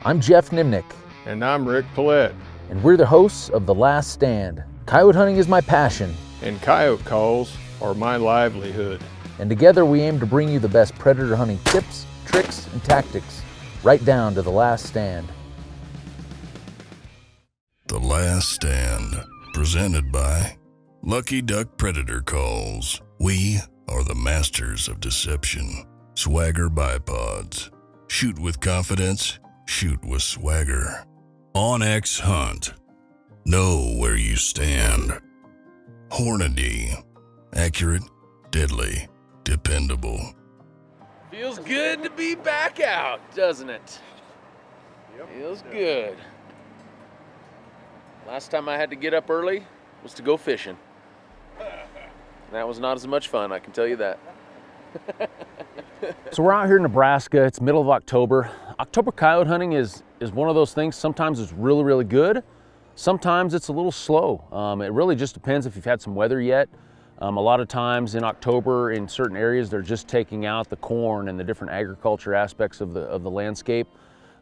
I'm Geoff Nemnich. And I'm Rick Paillet. And we're the hosts of The Last Stand. Coyote hunting is my passion. And coyote calls are my livelihood. And together we aim to bring you the best predator hunting tips, tricks, and tactics, right down to the last stand. The Last Stand, presented by Lucky Duck Predator Calls. We are the masters of deception. Swagger bipods. Shoot with confidence, shoot with swagger. Onyx Hunt. Know where you stand. Hornady. Accurate, deadly, dependable. Feels good to be back out, doesn't it? Yep. Feels good. Last time I had to get up early was to go fishing. That was not as much fun, I can tell you that. So we're out here in Nebraska. It's middle of October. October coyote hunting is one of those things. Sometimes it's really, really good. Sometimes it's a little slow. It really just depends if you've had some weather yet. A lot of times in October in certain areas, they're just taking out the corn and the different agriculture aspects of the landscape.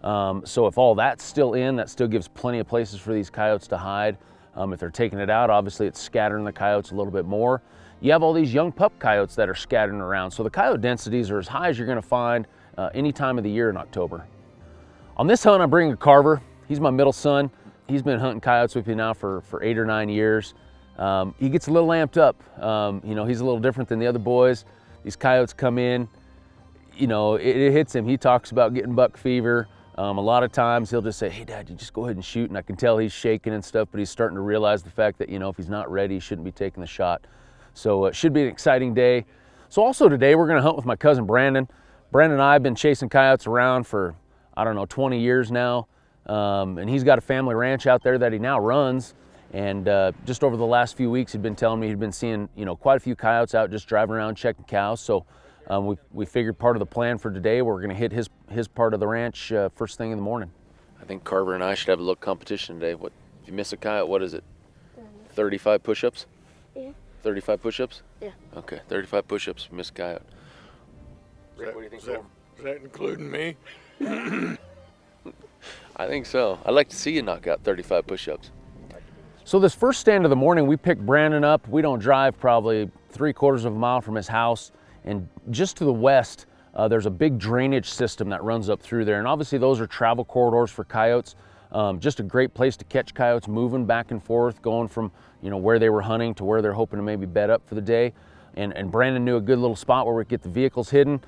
So if all that's still in, that still gives plenty of places for these coyotes to hide. If they're taking it out, obviously it's scattering the coyotes a little bit more. You have all these young pup coyotes that are scattering around. So the coyote densities are as high as you're gonna find any time of the year in October. On this hunt, I'm bringing a Carver. He's my middle son. He's been hunting coyotes with me now for 8 or 9 years. He gets a little amped up. He's a little different than the other boys. These coyotes come in, it hits him. He talks about getting buck fever. A lot of times he'll just say, hey Dad, you just go ahead and shoot. And I can tell he's shaking and stuff, but he's starting to realize the fact that, if he's not ready, he shouldn't be taking the shot. So it should be an exciting day. So also today we're gonna hunt with my cousin Brandon. Brandon and I have been chasing coyotes around for, 20 years now. And he's got a family ranch out there that he now runs. And just over the last few weeks, he'd been telling me he'd been seeing, quite a few coyotes out just driving around checking cows. So we figured part of the plan for today, we're gonna hit his part of the ranch first thing in the morning. I think Carver and I should have a little competition today. What, if you miss a coyote, what is it? 35 push-ups? Yeah. 35 push-ups? Yeah. Okay, 35 push-ups, miss a coyote. Rick, what do you think? Is that including me? I think so. I'd like to see you knock out 35 push-ups. So this first stand of the morning, we picked Brandon up. We don't drive probably 3/4 of a mile from his house. And just to the west, there's a big drainage system that runs up through there. And obviously those are travel corridors for coyotes. Just a great place to catch coyotes moving back and forth, going from where they were hunting to where they're hoping to maybe bed up for the day. And Brandon knew a good little spot where we could get the vehicles hidden.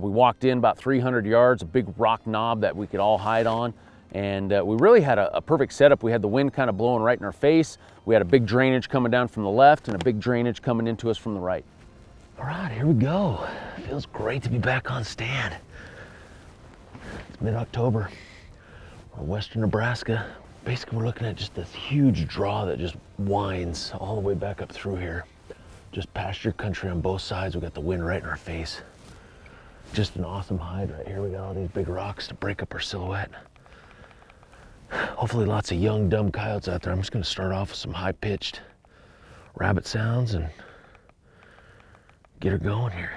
We walked in about 300 yards, a big rock knob that we could all hide on. And we really had a perfect setup. We had the wind kind of blowing right in our face. We had a big drainage coming down from the left and a big drainage coming into us from the right. All right, here we go. Feels great to be back on stand. It's mid-October. We're in western Nebraska. Basically, we're looking at just this huge draw that just winds all the way back up through here. Just pasture country on both sides. We got the wind right in our face. Just an awesome hide right here. We got all these big rocks to break up our silhouette. Hopefully lots of young, dumb coyotes out there. I'm just gonna start off with some high-pitched rabbit sounds and get her going here.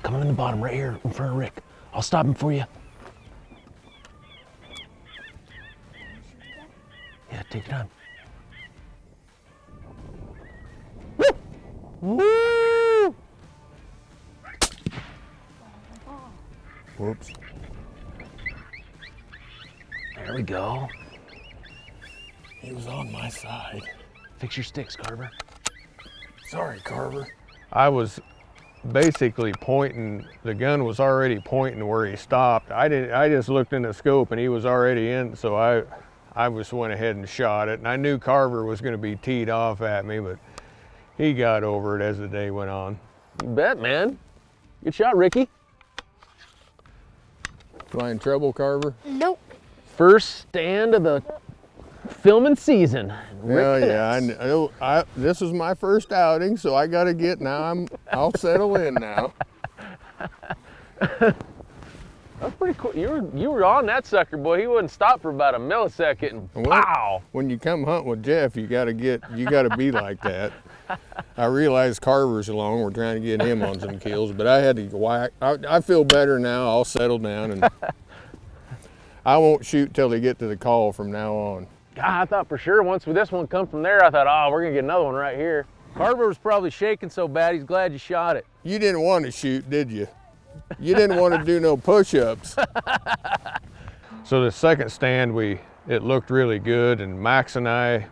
Coming in the bottom right here in front of Rick. I'll stop him for you. Yeah, take your time. Woo! Whoops. There we go. He was on my side. Fix your sticks, Carver. Sorry, Carver. I was basically pointing, the gun was already pointing where he stopped. I just looked in the scope and he was already in, so I just went ahead and shot it. And I knew Carver was gonna be teed off at me, but he got over it as the day went on. You bet, man. Good shot, Ricky. Am I in trouble, Carver? Nope. First stand of the filming season. Well, yeah, I know. This is my first outing, so I got to get now. I'll settle in now. That's pretty cool. You were on that sucker, boy. He wouldn't stop for about a millisecond, and pow! When you come hunt with Geoff, you gotta be like that. I realized Carver's along. We're trying to get him on some kills, but I had to whack. I feel better now. I'll settle down, and I won't shoot till they get to the call from now on. God, I thought for sure once this one come from there, I thought, oh, we're gonna get another one right here. Carver was probably shaking so bad, he's glad you shot it. You didn't want to shoot, did you? You didn't want to do no push-ups. So the second stand, it looked really good, and Max and I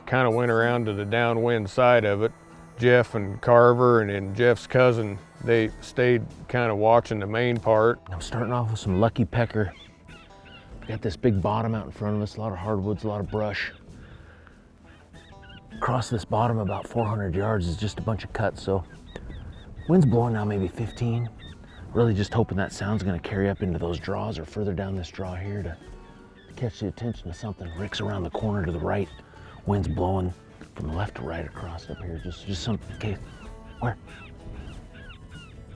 kind of went around to the downwind side of it. Geoff and Carver and then Jeff's cousin, they stayed kind of watching the main part. I'm starting off with some lucky pecker. We got this big bottom out in front of us, a lot of hardwoods, a lot of brush. Across this bottom about 400 yards is just a bunch of cuts, so wind's blowing now maybe 15. Really just hoping that sound's gonna carry up into those draws or further down this draw here to catch the attention of something. Rick's around the corner to the right. Wind's blowing from left to right across up here. Just some, okay, where?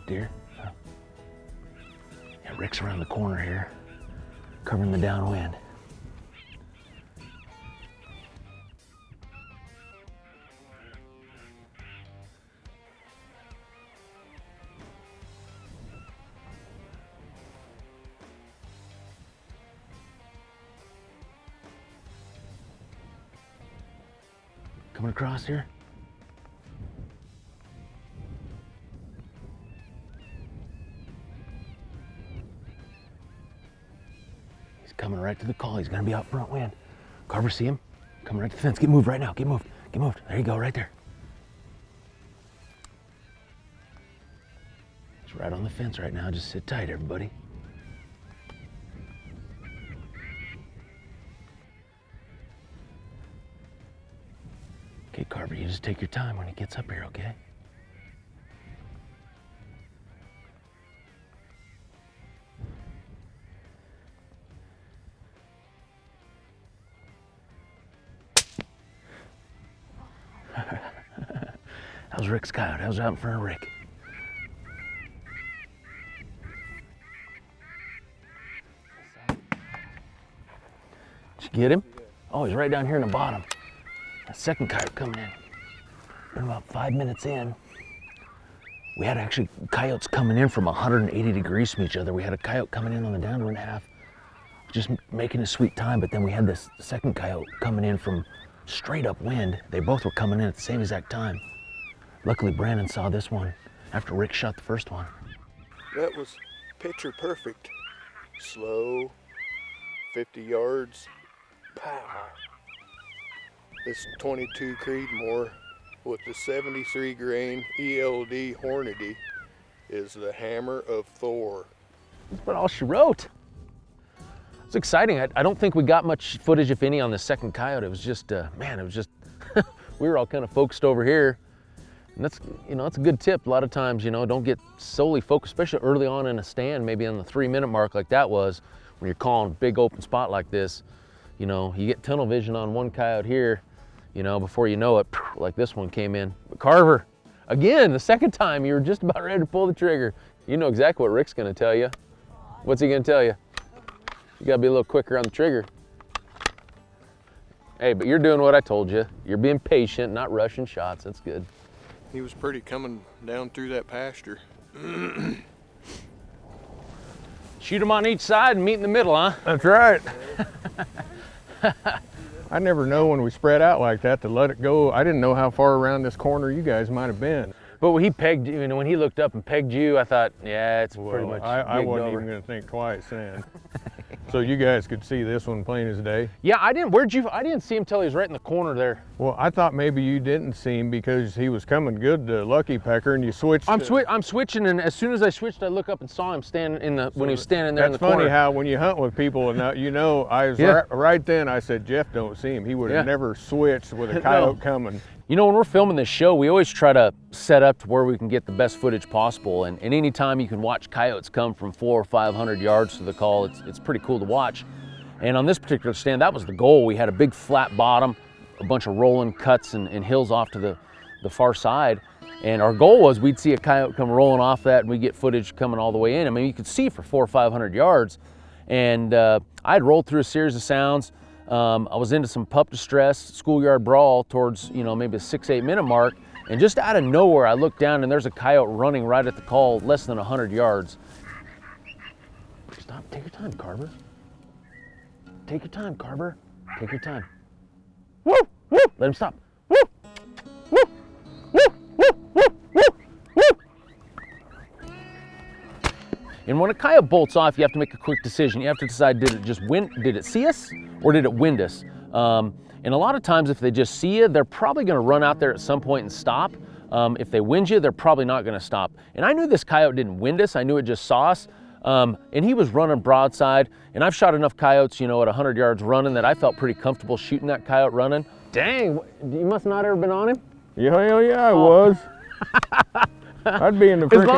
Deer? Oh. Yeah, Rick's around the corner here, covering the downwind. Coming across here. He's coming right to the call. He's gonna be out front wind. Carver, see him? Coming right to the fence. Get moved right now. Get moved. Get moved. There you go, right there. He's right on the fence right now. Just sit tight, everybody. Okay, Carver, you just take your time when he gets up here, okay? How's Rick's coyote? How's out in front of Rick? Did you get him? Oh, he's right down here in the bottom. That second coyote coming in. Been about 5 minutes in. We had actually coyotes coming in from 180 degrees from each other. We had a coyote coming in on the downwind half, just making a sweet time, but then we had this second coyote coming in from straight upwind. They both were coming in at the same exact time. Luckily, Brandon saw this one after Rick shot the first one. That was picture perfect. Slow, 50 yards, pow. This 22 Creedmoor with the 73 grain ELD Hornady is the hammer of Thor. That's about all she wrote. It's exciting. I don't think we got much footage, if any, on the second coyote. It was just, man, it was just, we were all kind of focused over here. And that's, that's a good tip. A lot of times, don't get solely focused, especially early on in a stand, maybe on the 3-minute mark like that was, when you're calling a big open spot like this. You get tunnel vision on one coyote here, before you know it, like this one came in. But Carver, again, the second time, you were just about ready to pull the trigger. You know exactly what Rick's gonna tell you. What's he gonna tell you? You gotta be a little quicker on the trigger. Hey, but you're doing what I told you. You're being patient, not rushing shots. That's good. He was pretty coming down through that pasture. Shoot them on each side and meet in the middle, huh? That's right. I never know when we spread out like that to let it go. I didn't know how far around this corner you guys might have been. But when he pegged you, when he looked up and pegged you, I thought, yeah, it's pretty much I wasn't even going to think twice then. So you guys could see this one plain as day? Yeah, I didn't. I didn't see him till he was right in the corner there. Well, I thought maybe you didn't see him because he was coming good to Lucky Pecker and you switched. I'm switching, and as soon as I switched, I look up and saw him standing when he was standing there in the corner. That's funny how when you hunt with people, and I was right then, I said, Geoff don't see him. He would have never switched with a coyote coming. When we're filming this show, we always try to set up to where we can get the best footage possible. And anytime you can watch coyotes come from 400 or 500 yards to the call, it's pretty cool to watch. And on this particular stand, that was the goal. We had a big flat bottom, a bunch of rolling cuts and hills off to the far side. And our goal was we'd see a coyote come rolling off that and we get footage coming all the way in. I mean, you could see for 400 or 500 yards. And I had rolled through a series of sounds. I was into some pup distress, schoolyard brawl towards, you know, maybe a 6-8 minute mark. And just out of nowhere, I looked down and there's a coyote running right at the call, less than 100 yards. Stop, take your time, Carver. Take your time, Carver. Take your time. Woo, woo, let him stop. Woo, woo, woo, woo, woo, woo, woo. And when a coyote bolts off, you have to make a quick decision. You have to decide, did it see us or did it wind us? And a lot of times if they just see you, they're probably gonna run out there at some point and stop. If they wind you, they're probably not gonna stop. And I knew this coyote didn't wind us, I knew it just saw us. And he was running broadside, and I've shot enough coyotes, you know, at 100 yards running that I felt pretty comfortable shooting that coyote running. Dang, you must not ever been on him? Yeah, hell yeah, I was. I'd be in the freaking... As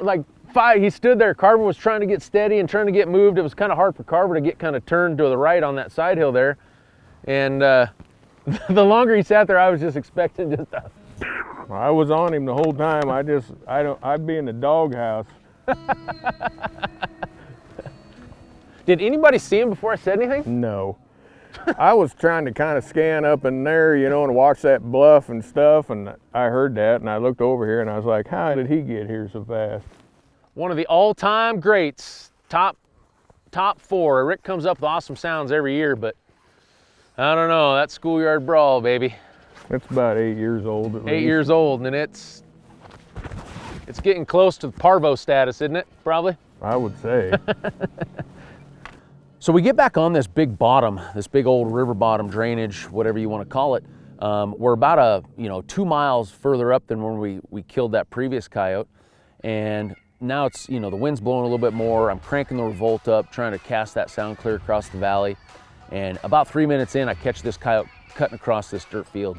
long as he stood there, Carver was trying to get steady and trying to get moved. It was kind of hard for Carver to get kind of turned to the right on that side hill there. And the longer he sat there, I was just expecting just a... I was on him the whole time. I'd be in the doghouse. Did anybody see him before I said anything? No. I was trying to kind of scan up in there, you know, and watch that bluff and stuff, and I heard that, and I looked over here, and I was like, how did he get here so fast? One of the all-time greats, top 4. Rick comes up with awesome sounds every year, but I don't know, that schoolyard brawl, baby. It's about 8 years old at least. 8 years old, and it's getting close to parvo status, isn't it, probably? I would say. So we get back on this big bottom, this big old river bottom drainage, whatever you want to call it. We're about 2 miles further up than when we killed that previous coyote. And now it's, you know, the wind's blowing a little bit more. I'm cranking the revolt up, trying to cast that sound clear across the valley. And about 3 minutes in, I catch this coyote cutting across this dirt field.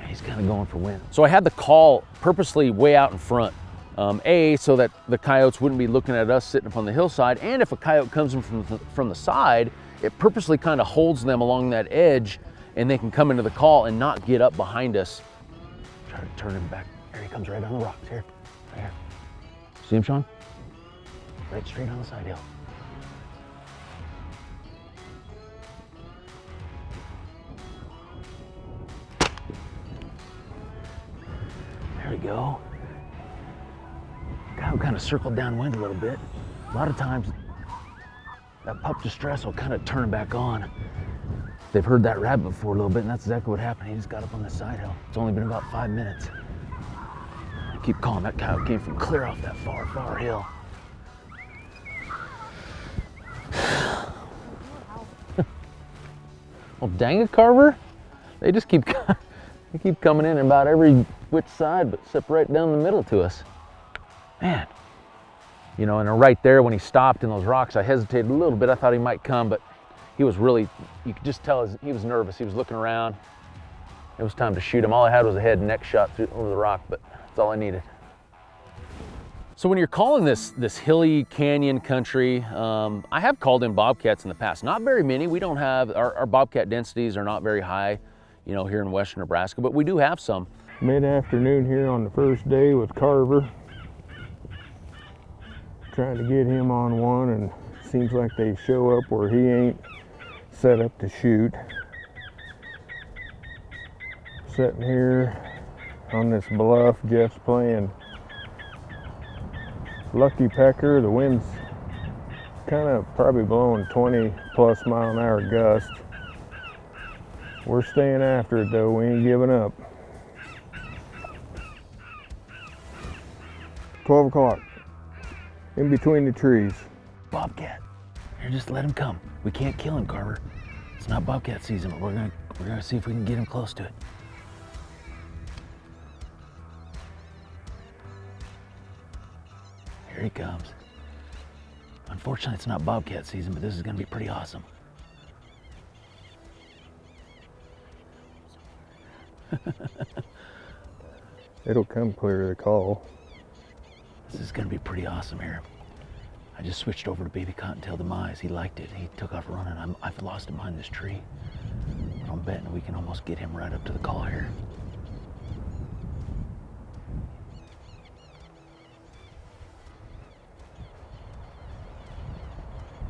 He's kind of going for wind. So I had the call purposely way out in front. So that the coyotes wouldn't be looking at us sitting up on the hillside, and if a coyote comes in from the side, it purposely kind of holds them along that edge, and they can come into the call and not get up behind us. Try to turn him back. Here he comes, right on the rocks, here, right here. See him, Sean? Right straight on the side hill. There we go. Coyote kind of circled downwind a little bit. A lot of times that pup distress will kind of turn him back on. They've heard that rabbit before a little bit, and that's exactly what happened. He just got up on the side hill. It's only been about 5 minutes. I keep calling, that coyote came from clear off that far, far hill. Well, dang it, Carver. They just keep coming in about every which side, but except right down the middle to us. Man, you know, and right there when he stopped in those rocks, I hesitated a little bit. I thought he might come, but he was really, you could just tell he was nervous. He was looking around. It was time to shoot him. All I had was a head and neck shot over the rock, but that's all I needed. So when you're calling this hilly canyon country, I have called in bobcats in the past. Not very many. We don't have, our bobcat densities are not very high, you know, here in western Nebraska, but we do have some. Mid-afternoon here on the first day with Carver. Trying to get him on one, and seems like they show up where he ain't set up to shoot. Sitting here on this bluff, Geoff's playing Lucky Pecker. The wind's kind of probably blowing 20+ mile an hour gust. We're staying after it though, we ain't giving up. 12 o'clock. In between the trees. Bobcat. Here, just let him come. We can't kill him, Carver. It's not bobcat season, but we're gonna see if we can get him close to it. Here he comes. Unfortunately, it's not bobcat season, but this is gonna be pretty awesome. It'll come clear of the call. This is gonna be pretty awesome here. I just switched over to baby cottontail demise. He liked it. He took off running. I've lost him behind this tree. But I'm betting we can almost get him right up to the call here.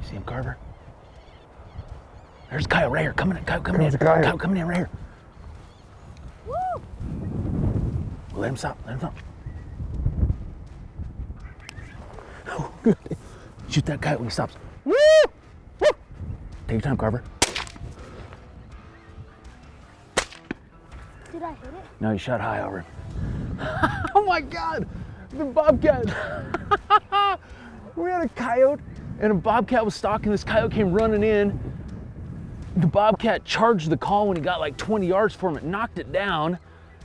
You see him, Carver? There's a coyote right here. Coming in, coyote coming There's in. a coyote. Coyote coming in right here. Woo! Let him stop. Let him stop. Oh, good. Shoot that coyote when he stops. Woo! Woo! Take your time, Carver. Did I hit it? No, you shot high over him. Oh my God! The bobcat! We had a coyote and a bobcat was stalking. This coyote came running in. The bobcat charged the call when he got like 20 yards from it, knocked it down.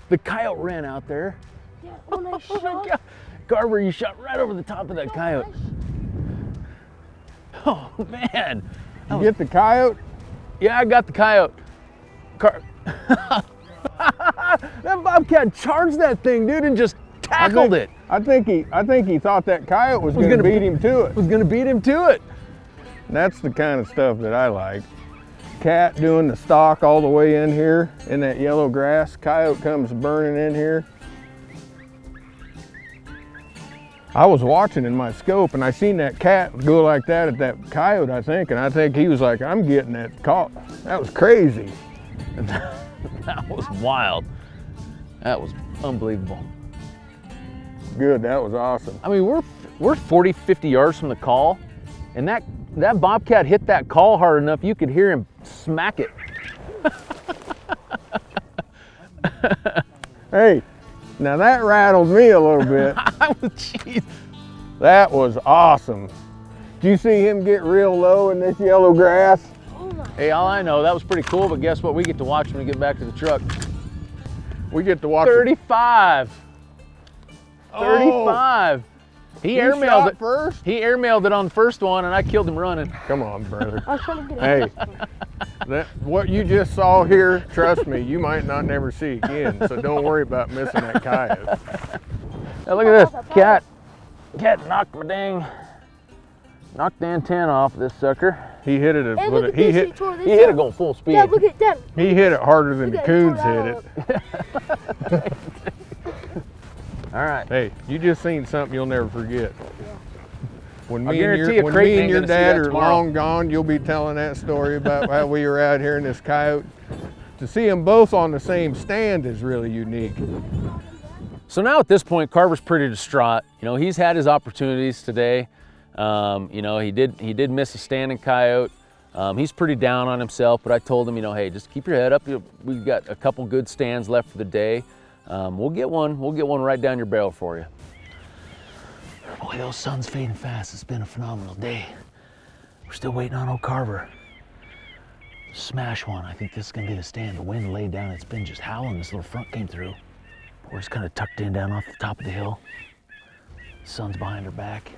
The coyote ran out there. Yeah, when I Oh my shot. God. Carver, you shot right over the top of that coyote. Oh man. You get the coyote? Yeah, I got the coyote. That bobcat charged that thing, dude, and just tackled it. I think he thought that coyote was going to gonna beat him to it. Was gonna beat him to it. That's the kind of stuff that I like. Cat doing the stalk all the way in here in that yellow grass. Coyote comes burning in here. I was watching in my scope and I seen that cat go like that at that coyote, I think, and I think he was like, I'm getting that caught. That was crazy. That was wild. That was unbelievable. Good, that was awesome. I mean, we're 40, 50 yards from the call, and that bobcat hit that call hard enough you could hear him smack it. Hey, now that rattled me a little bit. Jeez. That was awesome. Did you see him get real low in this yellow grass? Oh my. Hey, all I know, that was pretty cool, but guess what? We get to watch when we get back to the truck. We get to watch 35. Oh, 35. He you airmailed shot it first? He airmailed it on the first one, and I killed him running. Come on, brother. I was trying to get Hey, it. what you just saw here, trust me, you might not never see again, so don't worry about missing that coyote. Now look at this, cat knocked the antenna off of this sucker. He hit it, Hey, look at he this, hit, he tore this He hit up. it going full speed. Dad, look at that. he hit it harder than the Look at coons it, hit it. All right. Hey, you just seen something you'll never forget. When I me and guarantee your, a when crate me and ain't your gonna see dad that are tomorrow. long gone, you'll be telling that story about how we were out here in this coyote. To see them both on the same stand is really unique. So now at this point, Carver's pretty distraught. You know, he's had his opportunities today. You know, he did miss a standing coyote. He's pretty down on himself, but I told him, you know, hey, just keep your head up. We've got a couple good stands left for the day. We'll get one right down your barrel for you. Boy, those sun's fading fast. It's been a phenomenal day. We're still waiting on old Carver. Smash one. I think this is gonna be the stand. The wind laid down. It's been just howling. This little front came through. We're just kind of tucked in down off the top of the hill. Sun's behind her back.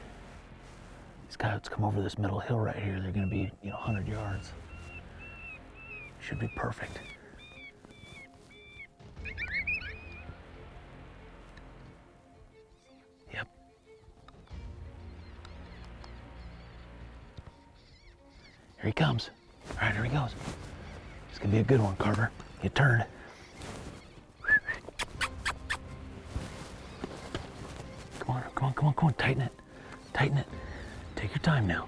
These coyotes come over this middle hill right here. They're gonna be, 100 yards. Should be perfect. Yep. Here he comes. All right, here he goes. It's gonna be a good one, Carver. You turn. Come on, tighten it. Take your time now.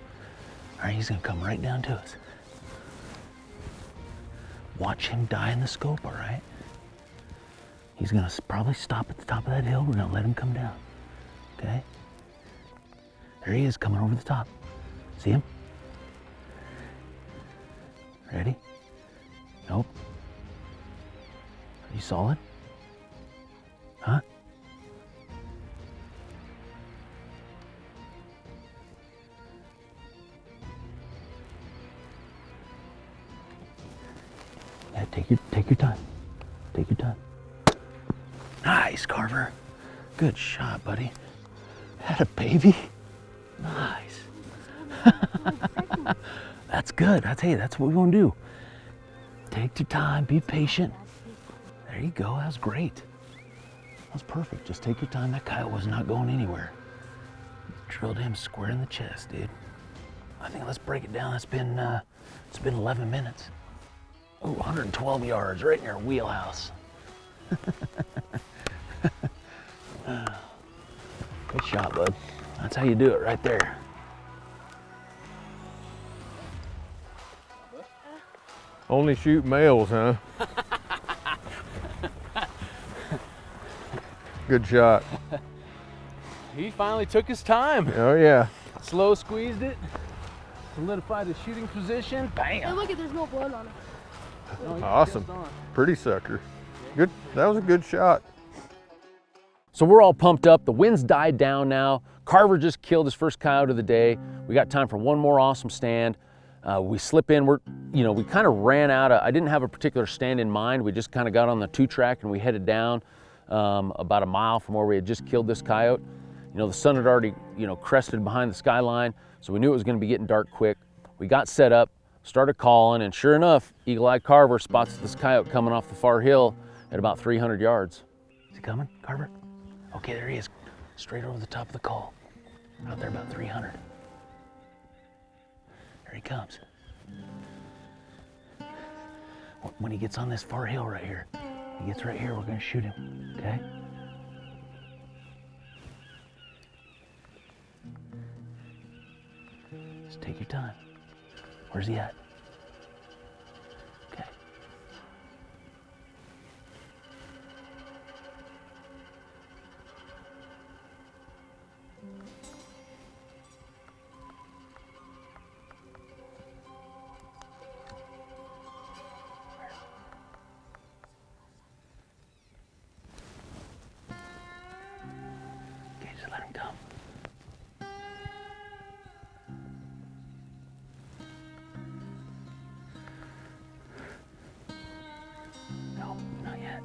All right, he's gonna come right down to us. Watch him die in the scope, all right? He's gonna probably stop at the top of that hill. We're gonna let him come down, okay? There he is, coming over the top. See him? Ready? Nope. Are you solid? Huh? Yeah, take your time. Take your time. Nice, Carver. Good shot, buddy. Had a baby. Nice. That's good. That's what we want to do. Take your time, be patient. There you go, that was great. That was perfect, just take your time. That coyote was not going anywhere. Drilled him square in the chest, dude. I think let's break it down. It's been 11 minutes. Ooh, 112 yards, right in your wheelhouse. Good shot, bud. That's how you do it right there. Only shoot males, huh? Good shot. He finally took his time. Oh yeah. Slow squeezed it, solidified his shooting position. Hey, Bam! look, there's no blood on it. No, he's Awesome. just on. Pretty sucker. Good. That was a good shot. So we're all pumped up. The wind's died down now. Carver just killed his first coyote of the day. We got time for one more awesome stand. We slip in. We kind of ran out of. I didn't have a particular stand in mind. We just kind of got on the 2-track and we headed down about a mile from where we had just killed this coyote. The sun had already, crested behind the skyline, so we knew it was going to be getting dark quick. We got set up, started calling, and sure enough, Eagle-Eye Carver spots this coyote coming off the far hill at about 300 yards. Is he coming, Carver? Okay, there he is, straight over the top of the call, out there about 300. There he comes. When he gets on this far hill right here, he gets right here, we're going to shoot him, okay? Just take your time. Where's he at? Okay. Okay, just let him come. No, not yet.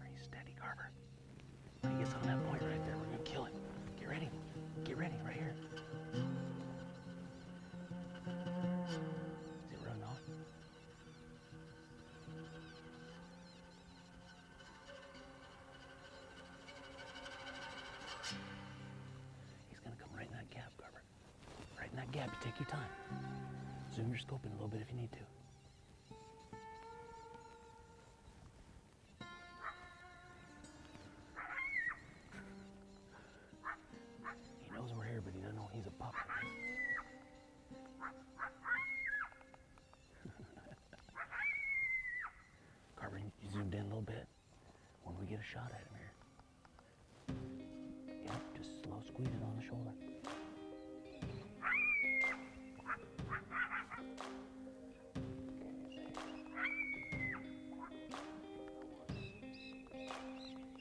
Are you steady, Carver? When he gets on that point right there, we're gonna kill him. Get ready. Get ready, right here. Is he running off? He's gonna come right in that gap, Carver. Right in that gap, you take your time. Zoom your scope in a little bit if you need to. He knows we're here, but he doesn't know he's a pup. Carver, you zoomed in a little bit. When we get a shot at him here. Yep, just slow squeeze it on the shoulder.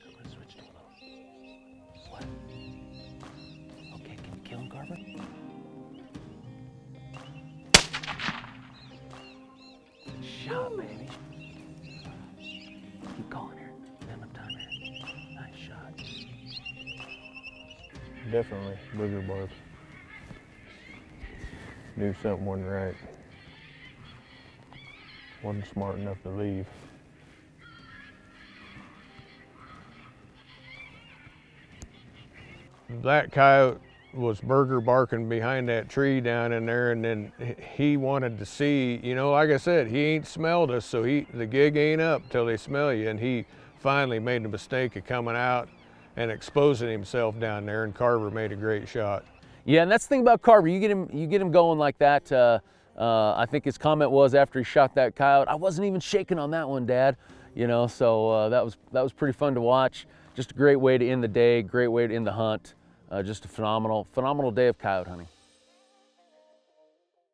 I'm gonna switch to a little sweat. Okay, can you kill him, Carver? Good shot, baby. Keep calling here. We got enough time here. Nice shot. Definitely booger barbs. Knew something wasn't right. Wasn't smart enough to leave. That coyote was burger barking behind that tree down in there, and then he wanted to see, like I said, he ain't smelled us, so the gig ain't up till they smell you, and he finally made the mistake of coming out and exposing himself down there, and Carver made a great shot. Yeah, and that's the thing about Carver. You get him going like that. I think his comment was after he shot that coyote, I wasn't even shaking on that one, Dad. So that was pretty fun to watch. Just a great way to end the day, great way to end the hunt. Just a phenomenal day of coyote hunting.